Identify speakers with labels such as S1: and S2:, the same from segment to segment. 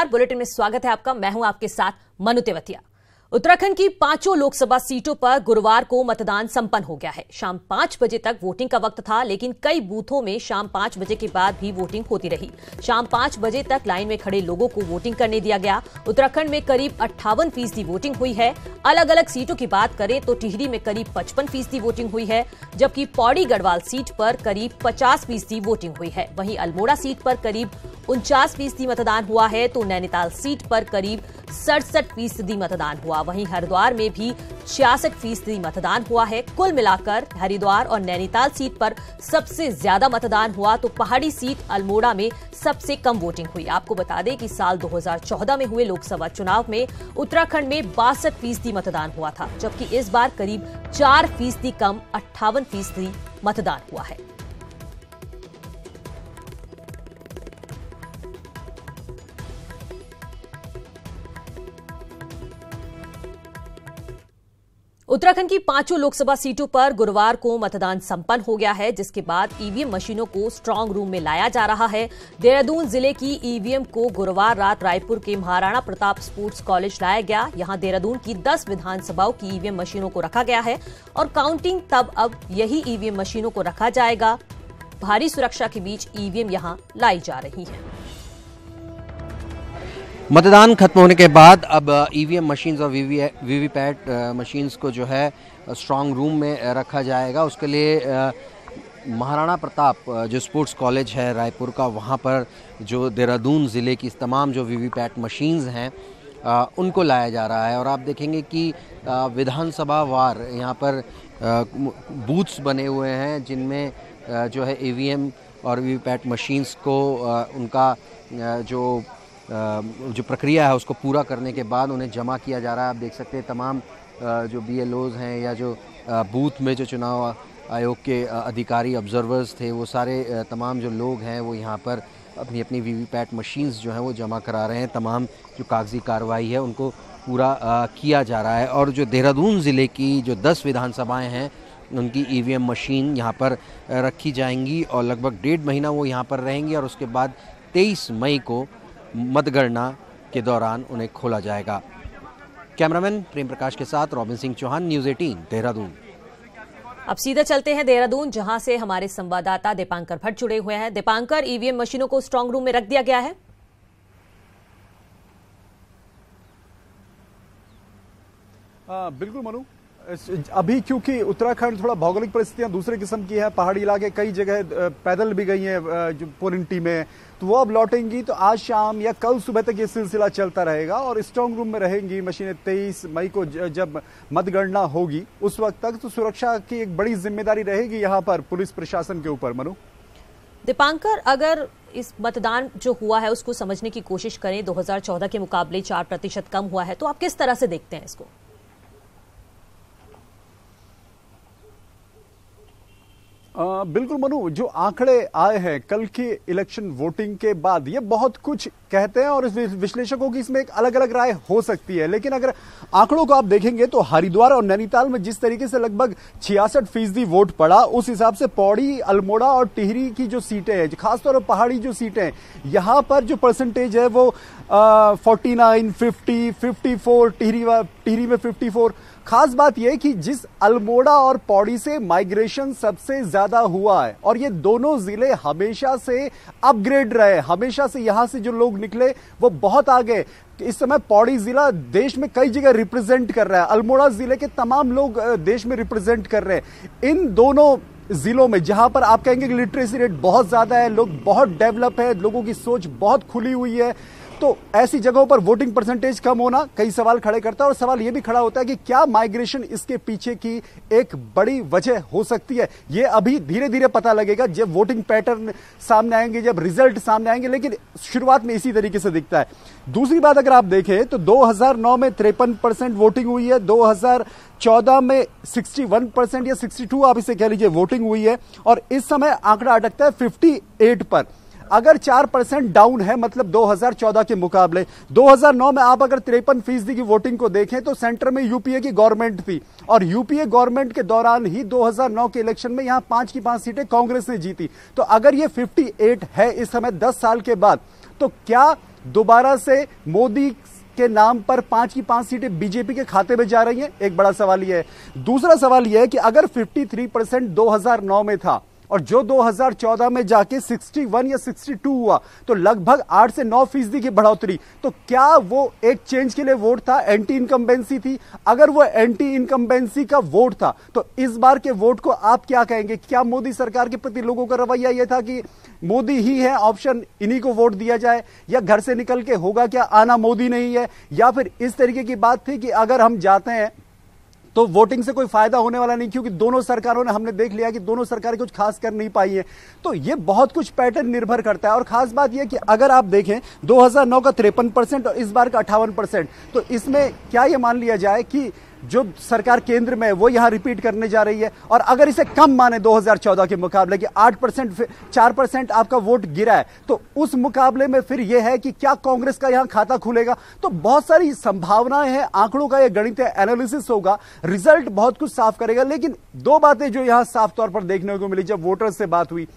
S1: Bulletin में स्वागत है आपका। मैं हूं आपके साथ मनु तेवतिया। उत्तराखंड की 5 लोकसभा सीटों पर गुरुवार को मतदान संपन्न हो गया है। शाम 5 बजे तक वोटिंग का वक्त था, लेकिन कई बूथों में शाम 5 बजे के बाद भी वोटिंग होती रही। शाम 5 बजे तक लाइन में खड़े लोगों को वोटिंग करने दिया गया। उत्तराखंड में करीब 58% वोटिंग हुई है। अलग अलग सीटों की बात करें तो टिहरी में करीब 55% वोटिंग हुई है, जबकि पौड़ी गढ़वाल सीट पर करीब 50% वोटिंग हुई है। वहीं अल्मोड़ा सीट पर करीब 49% मतदान हुआ है, तो नैनीताल सीट पर करीब 67% मतदान हुआ। वहीं हरिद्वार में भी 66% मतदान हुआ है। कुल मिलाकर हरिद्वार और नैनीताल सीट पर सबसे ज्यादा मतदान हुआ, तो पहाड़ी सीट अल्मोड़ा में सबसे कम वोटिंग हुई। आपको बता दें कि साल 2014 में हुए लोकसभा चुनाव में उत्तराखंड में 62% मतदान हुआ था, जबकि इस बार करीब 4% कम 58% मतदान हुआ है। उत्तराखंड की 5 लोकसभा सीटों पर गुरुवार को मतदान संपन्न हो गया है, जिसके बाद ईवीएम मशीनों को स्ट्रांग रूम में लाया जा रहा है। देहरादून जिले की ईवीएम को गुरुवार रात रायपुर के महाराणा प्रताप स्पोर्ट्स कॉलेज लाया गया। यहां देहरादून की 10 विधानसभाओं की ईवीएम मशीनों को रखा गया है और काउंटिंग तब अब यही ईवीएम मशीनों को रखा जाएगा। भारी सुरक्षा के बीच ईवीएम यहां लाई जा रही है।
S2: मतदान खत्म होने के बाद अब ईवीएम मशीन्स और वीवीपैट मशीन्स को जो है स्ट्रांग रूम में रखा जाएगा। उसके लिए महाराणा प्रताप जो स्पोर्ट्स कॉलेज है रायपुर का, वहाँ पर जो देहरादून ज़िले की तमाम जो वीवीपैट मशीन्स हैं उनको लाया जा रहा है। और आप देखेंगे कि विधानसभा वार यहाँ पर बूथ्स बने हुए हैं, जिनमें जो है ईवीएम और वीवीपैट मशीन्स को उनका जो प्रक्रिया है उसको पूरा करने के बाद उन्हें जमा किया जा रहा है। आप देख सकते हैं तमाम जो बीएलओज हैं या जो बूथ में जो चुनाव आयोग के अधिकारी ऑब्जर्वर्स थे, वो सारे तमाम जो लोग हैं वो यहाँ पर अपनी अपनी वीवीपैट मशीन्स जो हैं वो जमा करा रहे हैं। तमाम जो कागजी कार्रवाई है उनको पूरा किया जा रहा है। और जो देहरादून ज़िले की जो 10 विधानसभाएँ हैं उनकी ईवीएम मशीन यहाँ पर रखी जाएंगी और लगभग 1.5 महीना वो यहाँ पर रहेंगी और उसके बाद 23 मई को मतगणना के दौरान उन्हें खोला जाएगा। कैमरामैन प्रेम प्रकाश के साथ रॉबिन सिंह चौहान, न्यूज़ 18 देहरादून।
S1: अब सीधा चलते हैं देहरादून, जहां से हमारे संवाददाता दीपांकर भट्ट जुड़े हुए हैं। दीपांकर, ईवीएम मशीनों को स्ट्रांग रूम में रख दिया गया है।
S3: बिल्कुल मनु, अभी क्योंकि उत्तराखंड थोड़ा भौगोलिक परिस्थितियां दूसरे किस्म की है, पहाड़ी इलाके कई जगह पैदल भी गई हैं जो पूर्ण टीमें, तो वो अब लौटेंगी। तो आज शाम या कल सुबह तक ये सिलसिला चलता रहेगा और स्ट्रांग रूम में रहेंगी मशीनें। 23 मई को जब मतगणना होगी उस वक्त तक तो सुरक्षा की एक बड़ी जिम्मेदारी रहेगी यहाँ पर पुलिस प्रशासन के ऊपर। मनु,
S1: दीपांकर, अगर इस मतदान जो हुआ है उसको समझने की कोशिश करें, 2014 के मुकाबले 4% कम हुआ है, तो आप किस तरह से देखते हैं इसको?
S3: बिल्कुल मनु, जो आंकड़े आए हैं कल की इलेक्शन वोटिंग के बाद, ये बहुत कुछ कहते हैं और विश्लेषकों की इसमें एक अलग अलग राय हो सकती है। लेकिन अगर आंकड़ों को आप देखेंगे तो हरिद्वार और नैनीताल में जिस तरीके से लगभग 66% वोट पड़ा, उस हिसाब से पौड़ी, अल्मोड़ा और टिहरी की जो सीटें हैं, खासतौर पर पहाड़ी जो सीटें हैं, यहां पर जो परसेंटेज है वो 49, 50, 54, टिहरी में 54। खास बात यह कि जिस अल्मोड़ा और पौड़ी से माइग्रेशन सबसे ज्यादा हुआ है और ये दोनों जिले हमेशा से अपग्रेड रहे, हमेशा से यहां से जो लोग निकले वो बहुत आगे। इस समय पौड़ी जिला देश में कई जगह रिप्रेजेंट कर रहा है, अल्मोड़ा जिले के तमाम लोग देश में रिप्रेजेंट कर रहे हैं। इन दोनों जिलों में जहां पर आप कहेंगे कि लिटरेसी रेट बहुत ज्यादा है, लोग बहुत डेवलप है, लोगों की सोच बहुत खुली हुई है, तो ऐसी जगहों पर वोटिंग परसेंटेज कम होना कई सवाल खड़े करता है। और सवाल यह भी खड़ा होता है कि क्या माइग्रेशन इसके पीछे की एक बड़ी वजह हो सकती है। ये अभी धीरे धीरे पता लगेगा जब वोटिंग पैटर्न सामने आएंगे, जब रिजल्ट सामने आएंगे, लेकिन शुरुआत में इसी तरीके से दिखता है। दूसरी बात अगर आप देखें तो 2009 में 53% वोटिंग हुई है, 2014 में 61% या 62 आप इसे कह लीजिए वोटिंग हुई है, और इस समय आंकड़ा अटकता है 58 पर। अगर 4% डाउन है, मतलब 2014 के मुकाबले 2009 में आप अगर 53% की वोटिंग को देखें तो सेंटर में यूपीए की गवर्नमेंट थी और यूपीए गवर्नमेंट के दौरान ही 2009 के इलेक्शन में यहां 5 की 5 सीटें कांग्रेस ने जीती। तो अगर ये 58 है इस समय 10 साल के बाद, तो क्या दोबारा से मोदी के नाम पर 5 की 5 सीटें बीजेपी के खाते में जा रही हैं? एक बड़ा सवाल यह है। दूसरा सवाल यह है कि अगर 53% 2009 में था और जो 2014 में जाके 61 या 62 हुआ, तो लगभग 8 से 9% की बढ़ोतरी। तो क्या वो एक चेंज के लिए वोट था, एंटी इनकम्बेंसी थी? अगर वो एंटी इनकम्बेंसी का वोट था तो इस बार के वोट को आप क्या कहेंगे? क्या मोदी सरकार के प्रति लोगों का रवैया यह था कि मोदी ही है ऑप्शन, इन्हीं को वोट दिया जाए, या घर से निकल के होगा क्या आना मोदी नहीं है, या फिर इस तरीके की बात थी कि अगर हम जाते हैं तो वोटिंग से कोई फायदा होने वाला नहीं, क्योंकि दोनों सरकारों ने, हमने देख लिया कि दोनों सरकारें कुछ खास कर नहीं पाई है। तो ये बहुत कुछ पैटर्न निर्भर करता है। और खास बात यह कि अगर आप देखें 2009 का 53% और इस बार का 58%, तो इसमें क्या यह मान लिया जाए कि जो सरकार केंद्र में है वो यहां रिपीट करने जा रही है? और अगर इसे कम माने 2014 के मुकाबले कि 8%, 4% आपका वोट गिरा है, तो उस मुकाबले में फिर यह है कि क्या कांग्रेस का यहां खाता खुलेगा? तो बहुत सारी संभावनाएं हैं, आंकड़ों का यह गणितीय एनालिसिस होगा, रिजल्ट बहुत कुछ साफ करेगा। लेकिन दो बातें जो यहां साफ तौर पर देखने को मिली जब वोटर्स से बात हुई,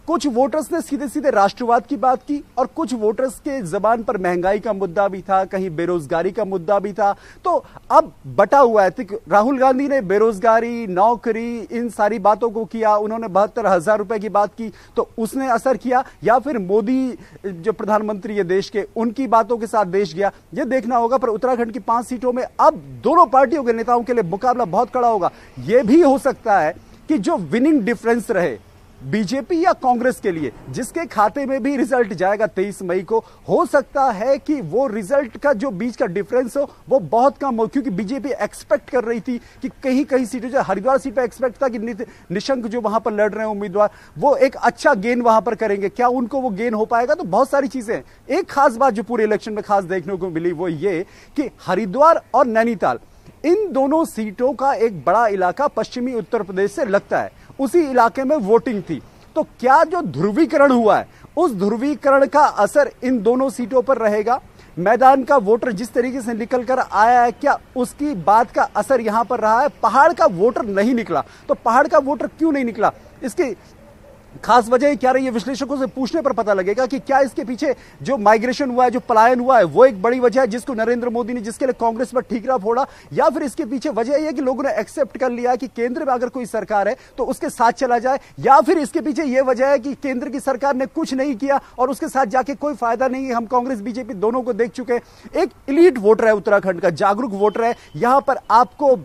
S3: कुछ वोटर्स ने सीधे सीधे राष्ट्रवाद की बात की और कुछ वोटर्स के जबान पर महंगाई का मुद्दा भी था, कहीं बेरोजगारी का मुद्दा भी था। तो अब बटा हुआ है। राहुल गांधी ने बेरोजगारी, नौकरी, इन सारी बातों को किया, उन्होंने 72,000 रुपए की बात की, तो उसने असर किया, या फिर मोदी जो प्रधानमंत्री है देश के, उनकी बातों के साथ देश गया, यह देखना होगा। पर उत्तराखंड की 5 सीटों में अब दोनों पार्टियों के नेताओं के लिए मुकाबला बहुत कड़ा होगा। यह भी हो सकता है कि जो विनिंग डिफरेंस रहे बीजेपी या कांग्रेस के लिए, जिसके खाते में भी रिजल्ट जाएगा 23 मई को, हो सकता है कि वो रिजल्ट का जो बीच का डिफरेंस हो वो बहुत कम हो, क्योंकि बीजेपी एक्सपेक्ट कर रही थी कि कहीं कहीं सीटों, जो हरिद्वार सीट पर एक्सपेक्ट था कि निशंक जो वहां पर लड़ रहे हैं उम्मीदवार, वो एक अच्छा गेन वहां पर करेंगे। क्या उनको वो गेन हो पाएगा? तो बहुत सारी चीजें। एक खास बात जो पूरे इलेक्शन में खास देखने को मिली वो ये कि हरिद्वार और नैनीताल, इन दोनों सीटों का एक बड़ा इलाका पश्चिमी उत्तर प्रदेश से लगता है, उसी इलाके में वोटिंग थी। तो क्या जो ध्रुवीकरण हुआ है, उस ध्रुवीकरण का असर इन दोनों सीटों पर रहेगा? मैदान का वोटर जिस तरीके से निकल कर आया है, क्या उसकी बात का असर यहां पर रहा है? पहाड़ का वोटर नहीं निकला, तो पहाड़ का वोटर क्यों नहीं निकला, इसकी खास वजह क्या रही है? विश्लेषकों से पूछने पर पता लगेगा कि क्या इसके पीछे जो माइग्रेशन हुआ है, जो पलायन हुआ है, वो एक बड़ी वजह है जिसको नरेंद्र मोदी ने, जिसके लिए कांग्रेस पर ठीकरा फोड़ा, या फिर इसके पीछे वजह यह है कि लोगों ने एक्सेप्ट कर लिया कि केंद्र में अगर कोई सरकार है तो उसके साथ चला जाए, या फिर इसके पीछे यह वजह है कि केंद्र की सरकार ने कुछ नहीं किया और उसके साथ जाके कोई फायदा नहीं है। हम कांग्रेस बीजेपी दोनों को देख चुके हैं। एक एलीट वोटर है उत्तराखंड का, जागरूक वोटर है, यहां पर आपको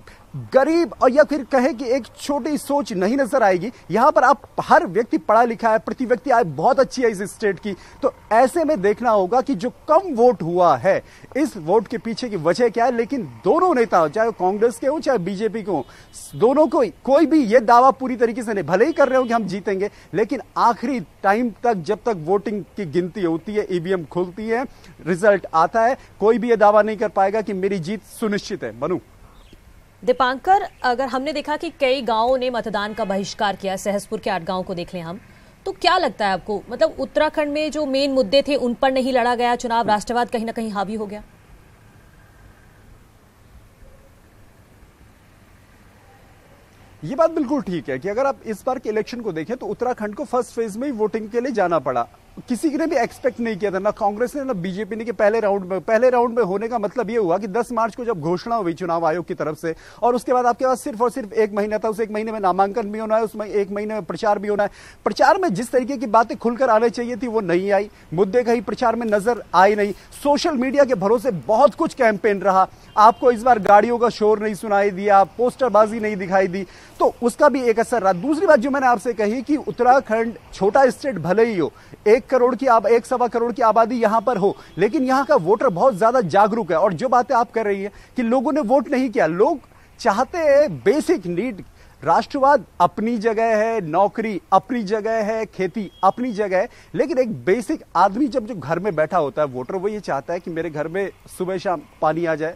S3: गरीब और या फिर कहे कि एक छोटी सोच नहीं नजर आएगी। यहां पर आप हर व्यक्ति पढ़ा लिखा है, प्रति व्यक्ति आय बहुत अच्छी है इस स्टेट की। तो ऐसे में देखना होगा कि जो कम वोट हुआ है, इस वोट के पीछे की वजह क्या है। लेकिन दोनों नेता, चाहे कांग्रेस के हो चाहे बीजेपी के हो, दोनों को कोई भी यह दावा पूरी तरीके से नहीं, भले ही कर रहे हो कि हम जीतेंगे, लेकिन आखिरी टाइम तक जब तक वोटिंग की गिनती होती है, ईवीएम खुलती है, रिजल्ट आता है, कोई भी यह दावा नहीं कर पाएगा कि मेरी जीत सुनिश्चित है। मनु,
S1: दीपांकर, अगर हमने देखा कि कई गांवों ने मतदान का बहिष्कार किया, सहसपुर के 8 गांव को देख लें हम, तो क्या लगता है आपको, मतलब उत्तराखंड में जो मेन मुद्दे थे उन पर नहीं लड़ा गया चुनाव, राष्ट्रवाद कहीं ना कहीं हावी हो गया?
S3: ये बात बिल्कुल ठीक है कि अगर आप इस बार के इलेक्शन को देखें तो उत्तराखंड को फर्स्ट फेज में ही वोटिंग के लिए जाना पड़ा। किसी ने भी एक्सपेक्ट नहीं किया था, ना कांग्रेस ने ना बीजेपी ने, कि पहले राउंड में होने का मतलब यह हुआ कि 10 मार्च को जब घोषणा हुई चुनाव आयोग की तरफ से, और उसके बाद आपके पास सिर्फ और सिर्फ 1 महीना था, उस 1 महीने में नामांकन भी होना है, उसमें 1 महीने में प्रचार भी होना है। प्रचार में जिस तरीके की बातें खुलकर आने चाहिए थी वो नहीं आई, मुद्दे कहीं प्रचार में नजर आए नहीं। सोशल मीडिया के भरोसे बहुत कुछ कैंपेन रहा, आपको इस बार गाड़ियों का शोर नहीं सुनाई दिया, पोस्टरबाजी नहीं दिखाई दी, तो उसका भी एक असर रहा। दूसरी बात जो मैंने आपसे कही कि उत्तराखंड छोटा स्टेट भले ही हो, 1-1.25 करोड़ की आबादी यहां पर हो, लेकिन यहां का वोटर बहुत ज्यादा जागरूक है। और जो बातें आप कर रही हैं कि लोगों ने वोट नहीं किया, लोग चाहते हैं बेसिक नीड, राष्ट्रवाद अपनी जगह है, नौकरी अपनी जगह है, खेती अपनी जगह है, लेकिन एक बेसिक आदमी जब जो घर में बैठा होता है वोटर, वो ये चाहता है कि मेरे घर में सुबह शाम पानी आ जाए,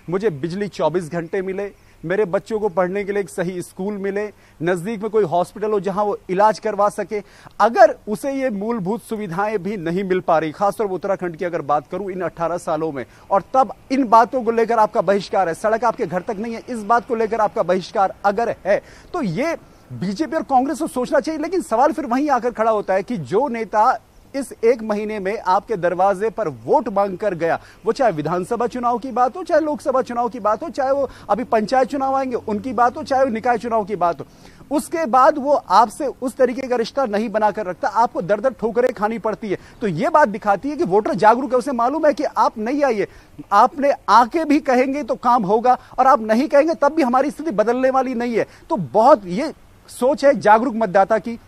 S3: मुझे बिजली 24 घंटे मिले, मेरे बच्चों को पढ़ने के लिए एक सही स्कूल मिले, नजदीक में कोई हॉस्पिटल हो जहां वो इलाज करवा सके। अगर उसे ये मूलभूत सुविधाएं भी नहीं मिल पा रही, खासतौर पर उत्तराखंड की अगर बात करूं इन 18 सालों में, और तब इन बातों को लेकर आपका बहिष्कार है, सड़क आपके घर तक नहीं है, इस बात को लेकर आपका बहिष्कार अगर है, तो ये बीजेपी और कांग्रेस को सोचना चाहिए। लेकिन सवाल फिर वहीं आकर खड़ा होता है कि जो नेता इस एक महीने में आपके दरवाजे पर वोट मांगकर गया, वो चाहे विधानसभा चुनाव की बात हो, चाहे लोकसभा चुनाव की बात हो, चाहे वो अभी पंचायत चुनाव आएंगे उनकी बात हो, चाहे वो निकाय चुनाव की बात हो, उसके बाद वो आपसे उस तरीके का रिश्ता नहीं बनाकर रखता, आपको दर दर ठोकरें खानी पड़ती है। तो ये बात दिखाती है कि वोटर जागरूक है, उसे मालूम है कि आप नहीं आइए, आपने आके भी कहेंगे तो काम होगा और आप नहीं कहेंगे तब भी हमारी स्थिति बदलने वाली नहीं है। तो बहुत ये सोच है जागरूक मतदाता की,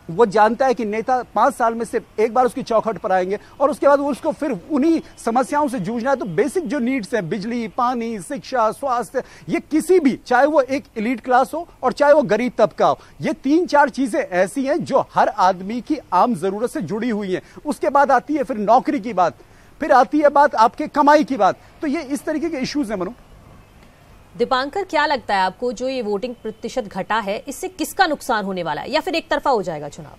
S3: वो जानता है कि नेता 5 साल में सिर्फ एक बार उसकी चौखट पर आएंगे और उसके बाद उसको फिर उन्हीं समस्याओं से जूझना है। तो बेसिक जो नीड्स हैं, बिजली, पानी, शिक्षा, स्वास्थ्य, ये किसी भी, चाहे वो एक एलीट क्लास हो और चाहे वो गरीब तबका हो, ये 3-4 चीजें ऐसी हैं जो हर आदमी की आम जरूरत से जुड़ी हुई हैं। उसके बाद आती है फिर नौकरी की बात, फिर आती है बात आपके कमाई की बात। तो ये इस तरीके के इश्यूज हैं। मनु,
S1: दीपांकर, क्या लगता है आपको जो ये वोटिंग प्रतिशत घटा है, इससे किसका नुकसान होने वाला है या फिर एक तरफा हो जाएगा चुनाव?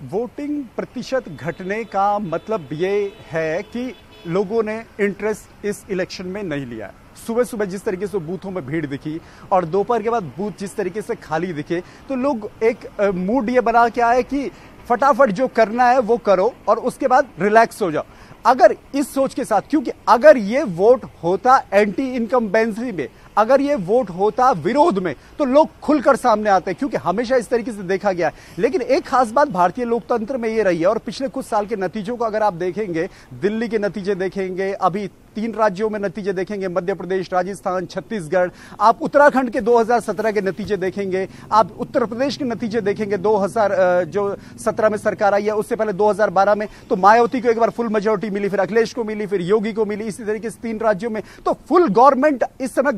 S3: वोटिंग प्रतिशत घटने का मतलब ये है कि लोगों ने इंटरेस्ट इस इलेक्शन में नहीं लिया है। सुबह सुबह जिस तरीके से बूथों में भीड़ दिखी और दोपहर के बाद बूथ जिस तरीके से खाली दिखे, तो लोग एक मूड ये बना के आए कि फटाफट जो करना है वो करो और उसके बाद रिलैक्स हो जाओ। अगर इस सोच के साथ, क्योंकि अगर ये वोट होता एंटी इनकम्बेंसी में, अगर ये वोट होता विरोध में, तो लोग खुलकर सामने आते हैं, क्योंकि हमेशा इस तरीके से देखा गया है। लेकिन एक खास बात भारतीय लोकतंत्र में ये रही है और पिछले कुछ साल के नतीजों को अगर आप देखेंगे, दिल्ली के नतीजे देखेंगे, अभी 3 राज्यों में नतीजे देखेंगे, मध्य प्रदेश, राजस्थान, छत्तीसगढ़, आप उत्तराखंड के 2017 के नतीजे देखेंगे, आप उत्तर प्रदेश के नतीजे देखेंगे 2017 में सरकार आई है, उससे पहले 2012 में तो मायावती को एक बार फुल मेजोरिटी मिली, फिर अखिलेश को मिली, फिर योगी को मिली, इसी तरीके से 3 राज्यों में। तो फुल गवर्नमेंट इस समय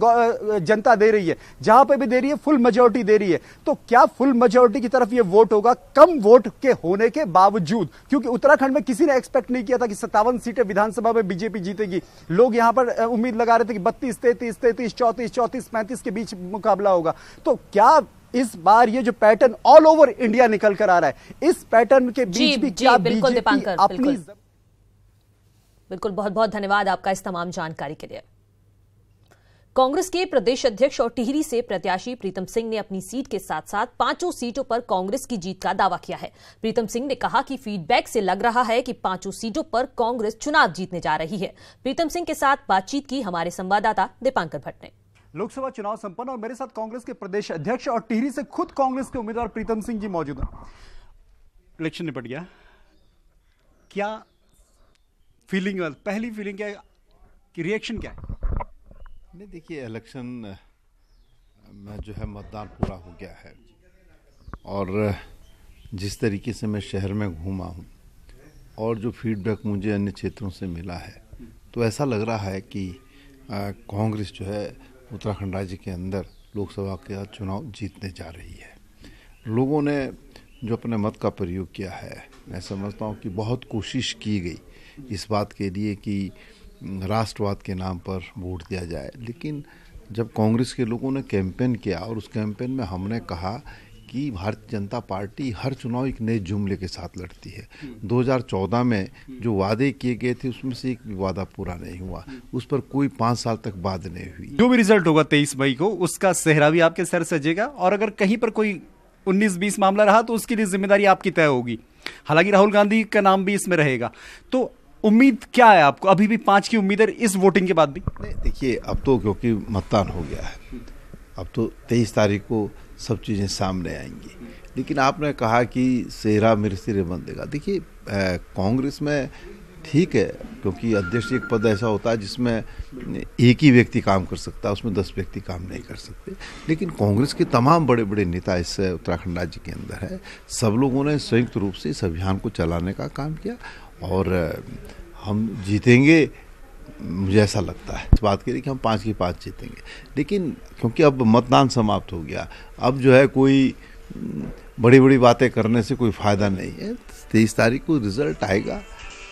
S3: जनता दे रही है, जहां पे भी दे रही है फुल मेजोरिटी दे रही है। तो क्या फुल मेजोरिटी की तरफ ये वोट होगा कम वोट के होने के बावजूद? क्योंकि उत्तराखंड में किसी ने एक्सपेक्ट नहीं किया था कि 57 सीटें विधानसभा में बीजेपी जीतेगी। लोग यहां पर उम्मीद लगा रहे थे कि 32, 33, 34, 34, 35 के बीच मुकाबला होगा। तो क्या इस बार ये जो पैटर्न ऑल ओवर इंडिया निकल कर आ रहा है, इस पैटर्न के बीच भी क्या बीजेपी अपनी?
S1: बिल्कुल, बहुत बहुत धन्यवाद आपका इस तमाम जानकारी के लिए। कांग्रेस के प्रदेश अध्यक्ष और टिहरी से प्रत्याशी प्रीतम सिंह ने अपनी सीट के साथ साथ 5 सीटों पर कांग्रेस की जीत का दावा किया है। प्रीतम सिंह ने कहा कि फीडबैक से लग रहा है कि 5 सीटों पर कांग्रेस चुनाव जीतने जा रही है। प्रीतम सिंह के साथ बातचीत की हमारे संवाददाता दीपांकर भट्ट ने।
S3: लोकसभा चुनाव संपन्न और मेरे साथ कांग्रेस के प्रदेश अध्यक्ष और टिहरी से खुद कांग्रेस के उम्मीदवार प्रीतम सिंह जी मौजूद हैं। इलेक्शन निपट गया, क्या फीलिंग, पहली फीलिंग क्या है, कि रिएक्शन क्या है?
S4: नहीं, देखिए, इलेक्शन में जो है मतदान पूरा हो गया है और जिस तरीके से मैं शहर में घूमा हूँ और जो फीडबैक मुझे अन्य क्षेत्रों से मिला है, तो ऐसा लग रहा है कि कांग्रेस जो है उत्तराखंड राज्य के अंदर लोकसभा का चुनाव जीतने जा रही है। लोगों ने जो अपने मत का प्रयोग किया है, मैं समझता हूँ कि बहुत कोशिश की गई इस बात के लिए कि राष्ट्रवाद के नाम पर वोट दिया जाए। लेकिन जब कांग्रेस के लोगों ने कैंपेन किया और उस कैंपेन में हमने कहा कि भारतीय जनता पार्टी हर चुनाव एक नए जुमले के साथ लड़ती है। 2014 में जो वादे किए गए थे उसमें से एक भी वादा पूरा नहीं हुआ, उस पर कोई 5 साल तक बात नहीं हुई।
S3: जो भी रिजल्ट होगा 23 मई को, उसका सेहरा भी आपके सर सजेगा और अगर कहीं पर कोई 19-20 मामला रहा तो उसके लिए जिम्मेदारी आपकी तय होगी। हालांकि राहुल गांधी का नाम भी इसमें रहेगा। तो उम्मीद क्या है आपको? अभी भी 5 की उम्मीद है इस वोटिंग के बाद भी?
S4: नहीं, देखिए, अब तो क्योंकि मतदान हो गया है, अब तो 23 तारीख को सब चीज़ें सामने आएंगी। लेकिन आपने कहा कि सेहरा मेरे सिरे बंधेगा। देखिए, कांग्रेस में ठीक है, क्योंकि अध्यक्ष एक पद ऐसा होता है जिसमें एक ही व्यक्ति काम कर सकता है, उसमें 10 व्यक्ति काम नहीं कर सकते। लेकिन कांग्रेस के तमाम बड़े बड़े नेता इस उत्तराखंड राज्य के अंदर है। सब लोगों ने संयुक्त रूप से इस अभियान को चलाने का काम किया और हम जीतेंगे, मुझे ऐसा लगता है इस बात के लिए कि हम 5 की 5 जीतेंगे। लेकिन क्योंकि अब मतदान समाप्त हो गया, अब जो है कोई बड़ी बड़ी बातें करने से कोई फायदा नहीं है। 23 तारीख को रिजल्ट आएगा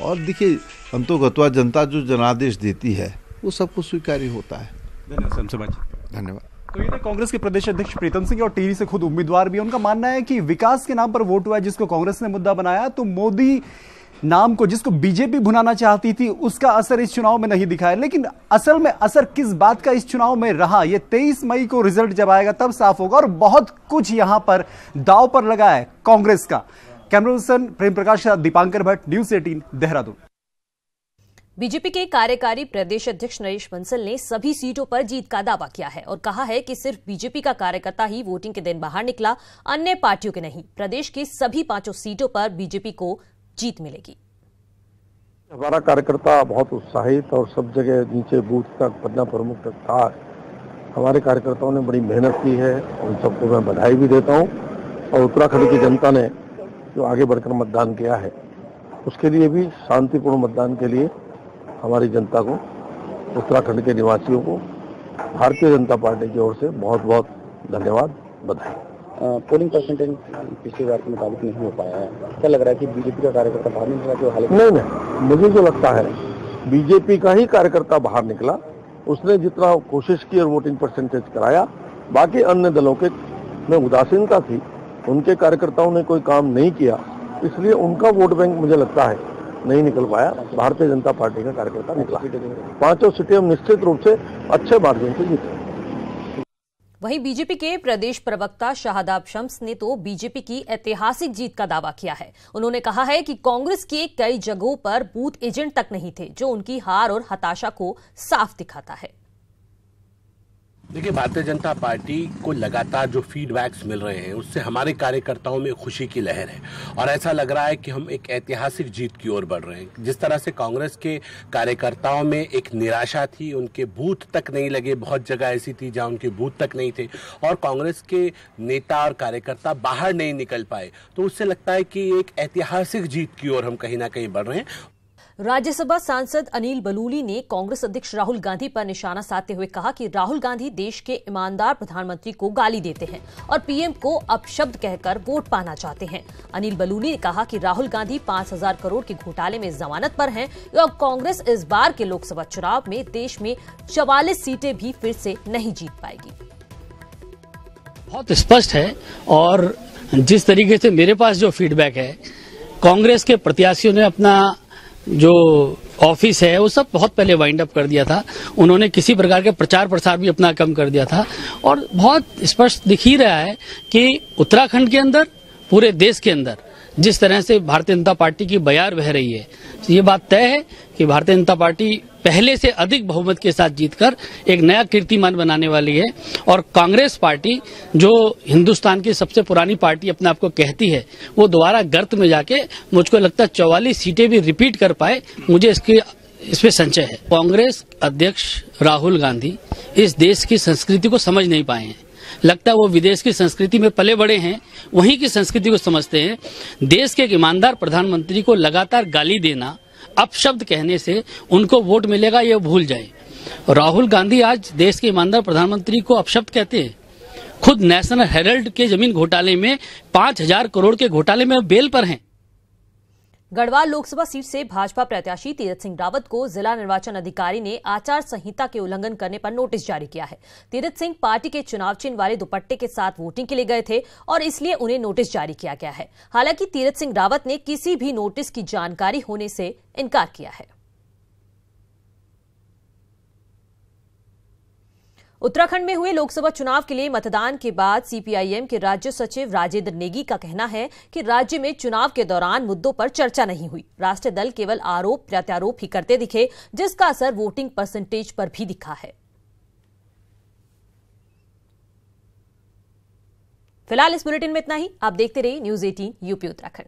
S4: और देखिए, अंतोगत्वा जनता जो जनादेश देती है वो सबको स्वीकार्य होता है। धन्यवाद।
S3: तो ये थे कांग्रेस के प्रदेश अध्यक्ष प्रीतम सिंह और टिहरी से खुद उम्मीदवार भी। उनका मानना है कि विकास के नाम पर वोट हुआ है जिसको कांग्रेस ने मुद्दा बनाया, तो मोदी नाम को, जिसको बीजेपी भुनाना चाहती थी, उसका असर इस चुनाव में नहीं दिखा है। लेकिन असल में असर किस बात का इस चुनाव में रहा, ये 23 मई को रिजल्ट जब आएगा तब साफ होगा। और बहुत कुछ यहां पर दांव पर लगा है कांग्रेस का। कैमरा पर्सन प्रेम प्रकाश के साथ दीपांकर भट्ट, न्यूज़ 18 देहरादून।
S1: बीजेपी के कार्यकारी प्रदेश अध्यक्ष नरेश बंसल ने सभी सीटों पर जीत का दावा किया है और कहा है कि सिर्फ बीजेपी का कार्यकर्ता ही वोटिंग के दिन बाहर निकला, अन्य पार्टियों के नहीं। प्रदेश की सभी 5 सीटों पर बीजेपी को जीत मिलेगी।
S5: हमारा कार्यकर्ता बहुत उत्साहित और सब जगह नीचे बूथ तक, पन्ना प्रमुख तक था। हमारे कार्यकर्ताओं ने बड़ी मेहनत की है, उन सबको मैं बधाई भी देता हूं। और उत्तराखंड की जनता ने जो आगे बढ़कर मतदान किया है, उसके लिए भी शांतिपूर्ण मतदान के लिए हमारी जनता को, उत्तराखंड के निवासियों को भारतीय जनता पार्टी की ओर से बहुत बहुत धन्यवाद, बधाई।
S6: पोलिंग परसेंटेज पिछली बार के मुताबिक नहीं हो पाया है, क्या लग रहा है कि बीजेपी का कार्यकर्ता बाहर नहीं निकला? जो हालत
S5: नहीं, मुझे जो लगता है बीजेपी का ही कार्यकर्ता बाहर निकला। उसने जितना कोशिश की और वोटिंग परसेंटेज कराया, बाकी अन्य दलों के में उदासीनता थी, उनके कार्यकर्ताओं ने कोई काम नहीं किया, इसलिए उनका वोट बैंक मुझे लगता है नहीं निकल पाया। भारतीय जनता पार्टी का कार्यकर्ता निकला। 5 सीटें हम निश्चित रूप से अच्छे मार्जिन से जीते।
S1: वहीं बीजेपी के प्रदेश प्रवक्ता शाहदाब शम्स ने तो बीजेपी की ऐतिहासिक जीत का दावा किया है। उन्होंने कहा है कि कांग्रेस के कई जगहों पर बूथ एजेंट तक नहीं थे, जो उनकी हार और हताशा को साफ दिखाता है।
S7: देखिए, भारतीय जनता पार्टी को लगातार जो फीडबैक्स मिल रहे हैं, उससे हमारे कार्यकर्ताओं में खुशी की लहर है और ऐसा लग रहा है कि हम एक ऐतिहासिक जीत की ओर बढ़ रहे हैं। जिस तरह से कांग्रेस के कार्यकर्ताओं में एक निराशा थी, उनके बूथ तक नहीं लगे, बहुत जगह ऐसी थी जहां उनके बूथ तक नहीं थे और कांग्रेस के नेता और कार्यकर्ता बाहर नहीं निकल पाए, तो उससे लगता है कि एक ऐतिहासिक जीत की ओर हम कहीं ना कहीं बढ़ रहे हैं।
S1: राज्यसभा सांसद अनिल बलूनी ने कांग्रेस अध्यक्ष राहुल गांधी पर निशाना साधते हुए कहा कि राहुल गांधी देश के ईमानदार प्रधानमंत्री को गाली देते हैं और पीएम को अपशब्द कहकर वोट पाना चाहते हैं। अनिल बलूनी ने कहा कि राहुल गांधी 5,000 करोड़ के घोटाले में जमानत पर हैं और कांग्रेस इस बार के लोकसभा चुनाव में देश में 44 सीटें भी फिर से नहीं जीत पाएगी।
S8: बहुत स्पष्ट है और जिस तरीके से मेरे पास जो फीडबैक है, कांग्रेस के प्रत्याशियों ने अपना जो ऑफिस है वो सब बहुत पहले वाइंड अप कर दिया था। उन्होंने किसी प्रकार के प्रचार प्रसार भी अपना कम कर दिया था और बहुत स्पष्ट दिख ही रहा है कि उत्तराखंड के अंदर, पूरे देश के अंदर जिस तरह से भारतीय जनता पार्टी की बयार बह रही है, ये बात तय है कि भारतीय जनता पार्टी पहले से अधिक बहुमत के साथ जीतकर एक नया कीर्तिमान बनाने वाली है। और कांग्रेस पार्टी, जो हिंदुस्तान की सबसे पुरानी पार्टी अपने आप को कहती है, वो दोबारा गर्त में जाके मुझको लगता है 44 सीटें भी रिपीट कर पाए, मुझे इसमें संशय है। कांग्रेस अध्यक्ष राहुल गांधी इस देश की संस्कृति को समझ नहीं पाए हैं। लगता है वो विदेश की संस्कृति में पले बड़े हैं, वहीं की संस्कृति को समझते हैं। देश के एक ईमानदार प्रधानमंत्री को लगातार गाली देना, अपशब्द कहने से उनको वोट मिलेगा, ये भूल जाए। राहुल गांधी आज देश के ईमानदार प्रधानमंत्री को अपशब्द कहते हैं। खुद नेशनल हेराल्ड के जमीन घोटाले में 5,000 करोड़ के घोटाले में बेल पर हैं।
S1: गढ़वाल लोकसभा सीट से भाजपा प्रत्याशी तीरथ सिंह रावत को जिला निर्वाचन अधिकारी ने आचार संहिता के उल्लंघन करने पर नोटिस जारी किया है। तीरथ सिंह पार्टी के चुनाव चिन्ह वाले दुपट्टे के साथ वोटिंग के लिए गए थे और इसलिए उन्हें नोटिस जारी किया गया है। हालांकि तीरथ सिंह रावत ने किसी भी नोटिस की जानकारी होने से इनकार किया है। उत्तराखंड में हुए लोकसभा चुनाव के लिए मतदान के बाद सीपीआईएम के राज्य सचिव राजेंद्र नेगी का कहना है कि राज्य में चुनाव के दौरान मुद्दों पर चर्चा नहीं हुई। राष्ट्रीय दल केवल आरोप प्रत्यारोप ही करते दिखे, जिसका असर वोटिंग परसेंटेज पर भी दिखा है। फिलहाल इस बुलेटिन में इतना ही। आप देखते रहिए न्यूज़ 18 यूपी उत्तराखंड।